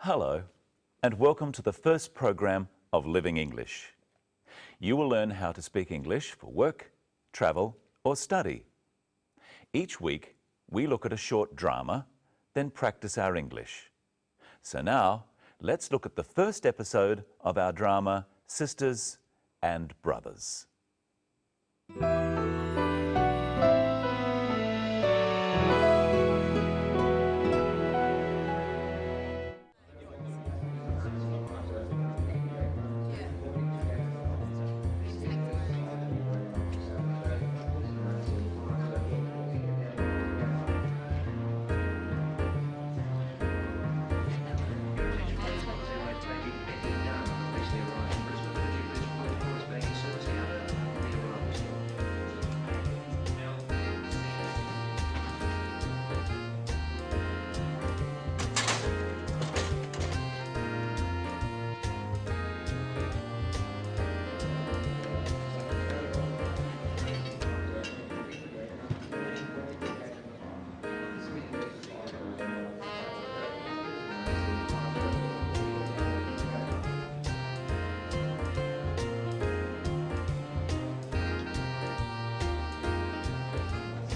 Hello, and welcome to the first program of Living English. You will learn how to speak English for work, travel, or study. Each week, we look at a short drama, then practice our English. So now, let's look at the first episode of our drama, Sisters and Brothers.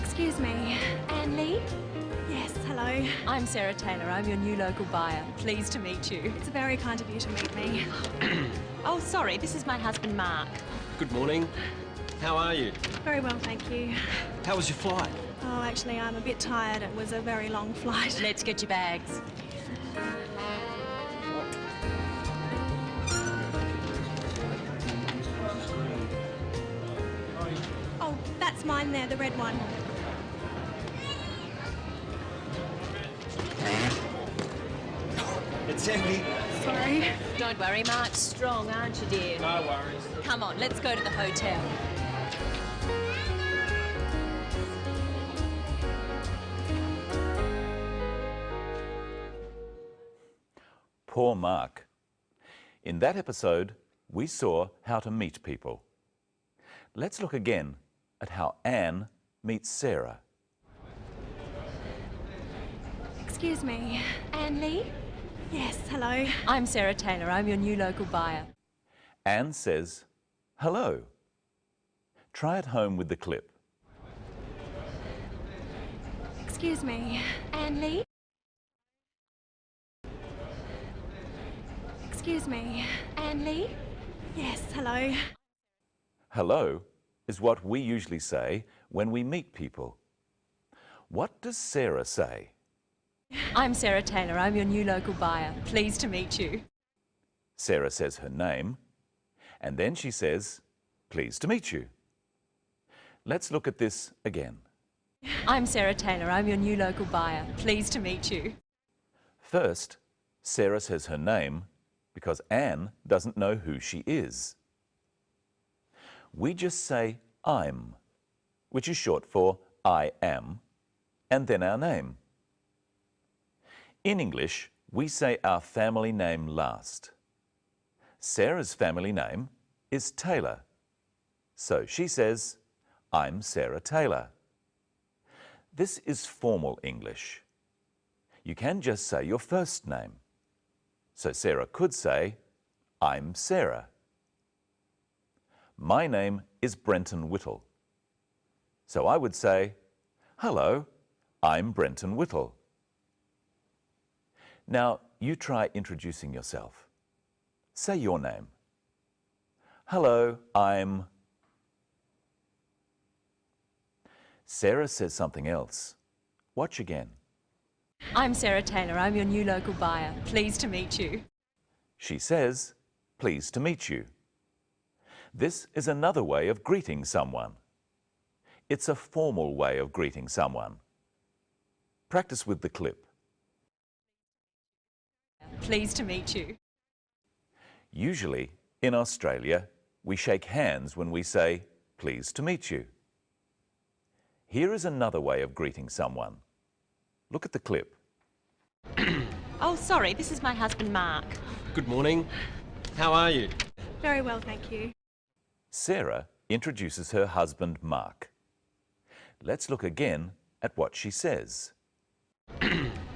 Excuse me, Anne Lee? Yes, hello. I'm Sarah Taylor. I'm your new local buyer. Pleased to meet you. It's very kind of you to meet me. Oh, sorry, this is my husband, Mark. Good morning. How are you? Very well, thank you. How was your flight? Oh, actually, I'm a bit tired. It was a very long flight. Let's get your bags. Oh, that's mine there, the red one. It's empty. Sorry. Don't worry, Mark's strong, aren't you, dear? No worries. Come on, let's go to the hotel. Poor Mark. In that episode, we saw how to meet people. Let's look again at how Anne meets Sarah. Excuse me, Anne Lee? Yes, hello. I'm Sarah Taylor. I'm your new local buyer. Anne says, hello. Try it home with the clip. Excuse me, Anne Lee? Excuse me, Anne Lee? Yes, hello. Hello is what we usually say when we meet people. What does Sarah say? I'm Sarah Taylor. I'm your new local buyer. Pleased to meet you. Sarah says her name, and then she says, pleased to meet you. Let's look at this again. I'm Sarah Taylor. I'm your new local buyer. Pleased to meet you. First, Sarah says her name because Anne doesn't know who she is. We just say I'm, which is short for I am, and then our name. In English, we say our family name last. Sarah's family name is Taylor, so she says, I'm Sarah Taylor. This is formal English. You can just say your first name. So Sarah could say, I'm Sarah. My name is Brenton Whittle. So I would say, hello, I'm Brenton Whittle. Now, you try introducing yourself. Say your name. Hello, I'm... Sarah says something else. Watch again. I'm Sarah Taylor. I'm your new local buyer. Pleased to meet you. She says, pleased to meet you. This is another way of greeting someone. It's a formal way of greeting someone. Practice with the clip. Pleased to meet you. Usually, in Australia, we shake hands when we say, pleased to meet you. Here is another way of greeting someone. Look at the clip. Oh, sorry, this is my husband, Mark. Good morning. How are you? Very well, thank you. Sarah introduces her husband, Mark. Let's look again at what she says.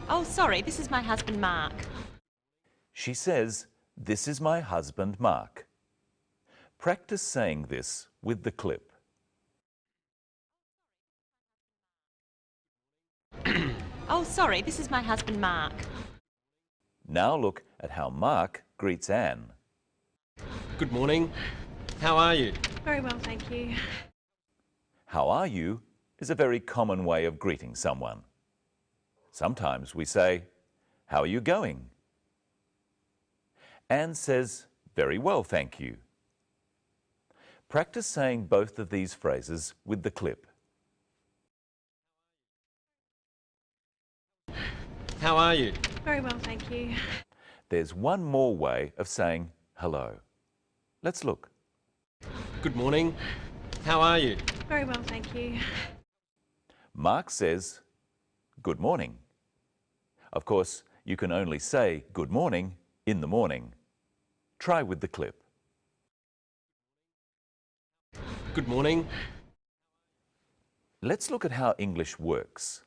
Oh, sorry, this is my husband, Mark. She says, "This is my husband, Mark." Practice saying this with the clip. Oh, sorry, this is my husband, Mark. Now look at how Mark greets Anne. Good morning. How are you? Very well, thank you. How are you is a very common way of greeting someone. Sometimes we say, "How are you going?" Anne says, "Very well, thank you." Practice saying both of these phrases with the clip. How are you? Very well, thank you. There's one more way of saying hello. Let's look. Good morning. How are you? Very well, thank you. Mark says, "Good morning." Of course, you can only say good morning in the morning. Try with the clip. Good morning. Let's look at how English works.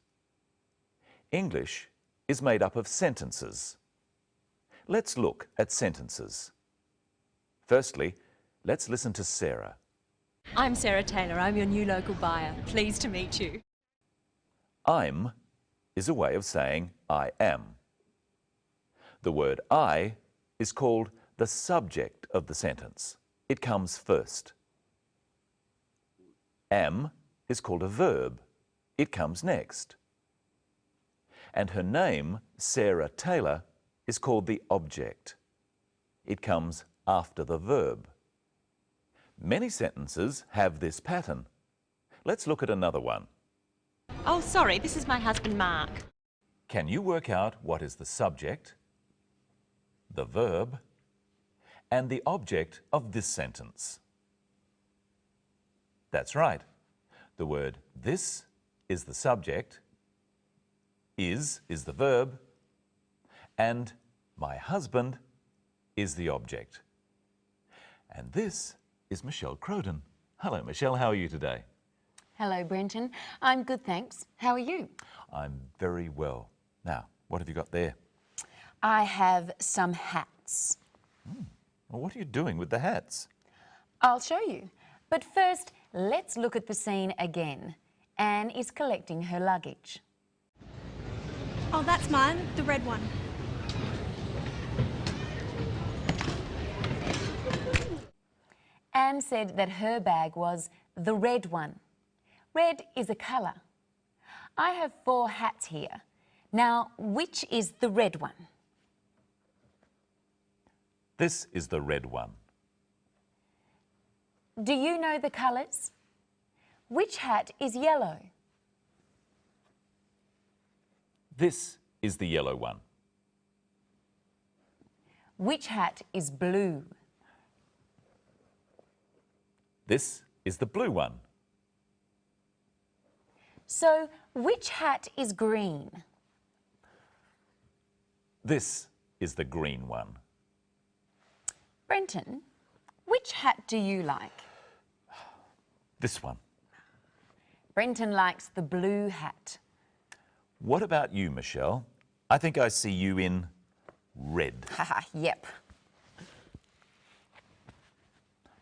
English is made up of sentences. Let's look at sentences. Firstly, let's listen to Sarah. I'm Sarah Taylor. I'm your new local buyer. Pleased to meet you. I'm is a way of saying I am. The word I is called the subject of the sentence. It comes first. Am is called a verb. It comes next. And her name, Sarah Taylor, is called the object. It comes after the verb. Many sentences have this pattern. Let's look at another one. Oh, sorry, this is my husband, Mark. Can you work out what is the subject, the verb, and the object of this sentence? That's right. The word this is the subject, is the verb, and my husband is the object. And this is Michelle Croden. Hello, Michelle. How are you today? Hello, Brenton. I'm good, thanks. How are you? I'm very well. Now, what have you got there? I have some hats. Well, what are you doing with the hats? I'll show you. But first, let's look at the scene again. Anne is collecting her luggage. Oh, that's mine, the red one. Anne said that her bag was the red one. Red is a colour. I have 4 hats here. Now, which is the red one? This is the red one. Do you know the colours? Which hat is yellow? This is the yellow one. Which hat is blue? This is the blue one. So, which hat is green? This is the green one. Brenton, which hat do you like? This one. Brenton likes the blue hat. What about you, Michelle? I think I see you in red. Haha, yep.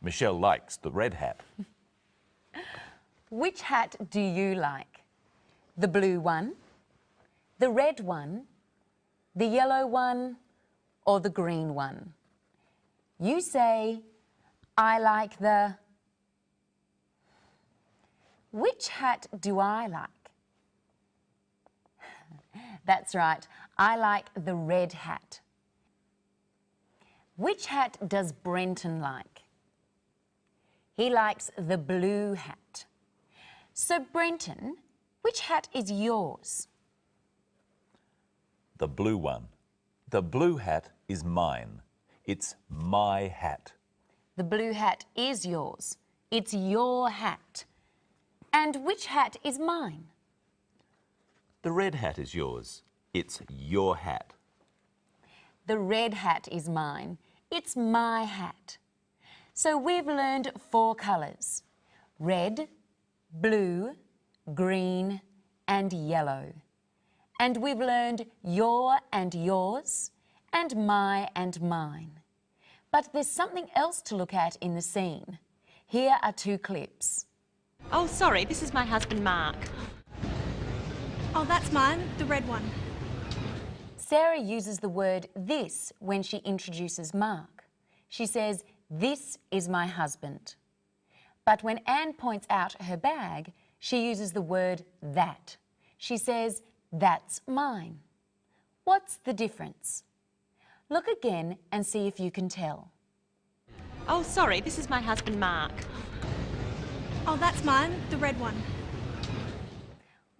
Michelle likes the red hat. Which hat do you like? The blue one, the red one, the yellow one, or the green one? You say, I like the... Which hat do I like? That's right, I like the red hat. Which hat does Brenton like? He likes the blue hat. So, Brenton, which hat is yours? The blue one. The blue hat is mine. It's my hat. The blue hat is yours. It's your hat. And which hat is mine? The red hat is yours. It's your hat. The red hat is mine. It's my hat. So we've learned 4 colours: red, blue, green and yellow. And we've learned your and yours and my and mine. But there's something else to look at in the scene. Here are 2 clips. Oh, sorry, this is my husband, Mark. Oh, that's mine, the red one. Sarah uses the word this when she introduces Mark. She says, "This is my husband." But when Anne points out her bag, she uses the word that. She says, "That's mine." What's the difference? Look again and see if you can tell. Oh, sorry, this is my husband, Mark. Oh, that's mine, the red one.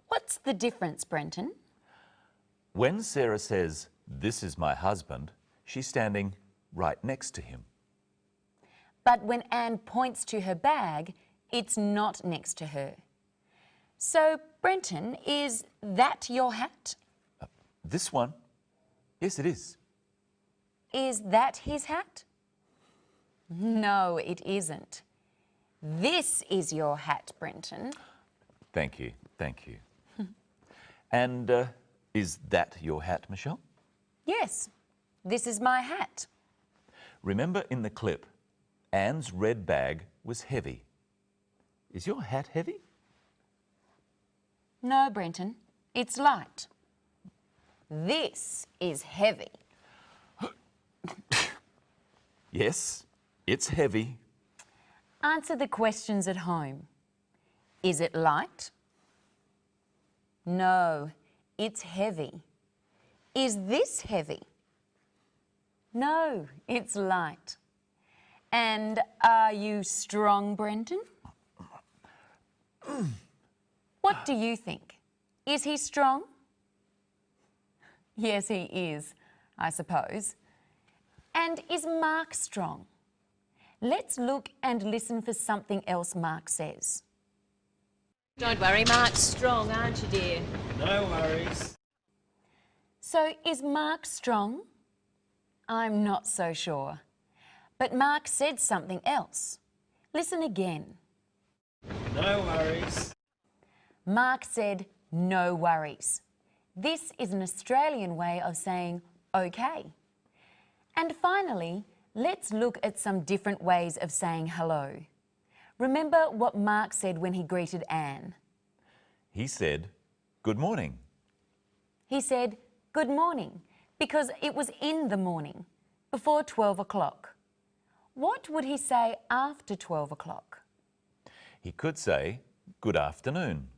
What's the difference, Brenton? When Sarah says, "This is my husband," she's standing right next to him. But when Anne points to her bag, it's not next to her. So, Brenton, is that your hat? This one? Yes, it is. Is that his hat? No, it isn't. This is your hat, Brenton. Thank you, thank you. And is that your hat, Michelle? Yes, this is my hat. Remember in the clip, Anne's red bag was heavy. Is your hat heavy? No, Brenton, it's light. This is heavy. Yes, it's heavy. Answer the questions at home. Is it light? No, it's heavy. Is this heavy? No, it's light. And are you strong, Brenton? What do you think? Is he strong? Yes, he is, I suppose. And is Mark strong? Let's look and listen for something else Mark says. Don't worry, Mark's strong, aren't you, dear? No worries. So, is Mark strong? I'm not so sure. But Mark said something else. Listen again. No worries. Mark said, "No worries." This is an Australian way of saying okay. And finally, let's look at some different ways of saying hello. Remember what Mark said when he greeted Anne. He said, "Good morning." He said, "Good morning," because it was in the morning, before 12 o'clock. What would he say after 12 o'clock? He could say, "Good afternoon."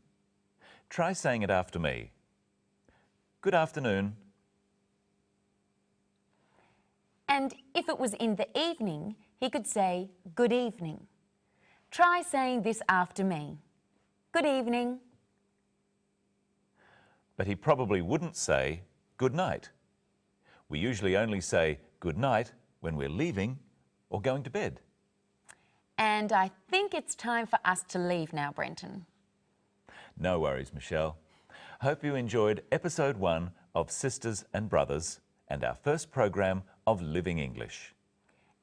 Try saying it after me. Good afternoon. And if it was in the evening, he could say, "Good evening." Try saying this after me. Good evening. But he probably wouldn't say, "Good night." We usually only say good night when we're leaving or going to bed. And I think it's time for us to leave now, Brenton. No worries, Michelle. Hope you enjoyed episode 1 of Sisters and Brothers and our first program of Living English.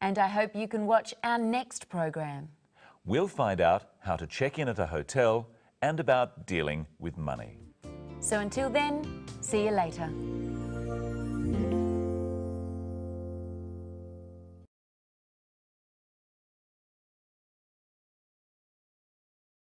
And I hope you can watch our next program. We'll find out how to check in at a hotel and about dealing with money. So until then, see you later.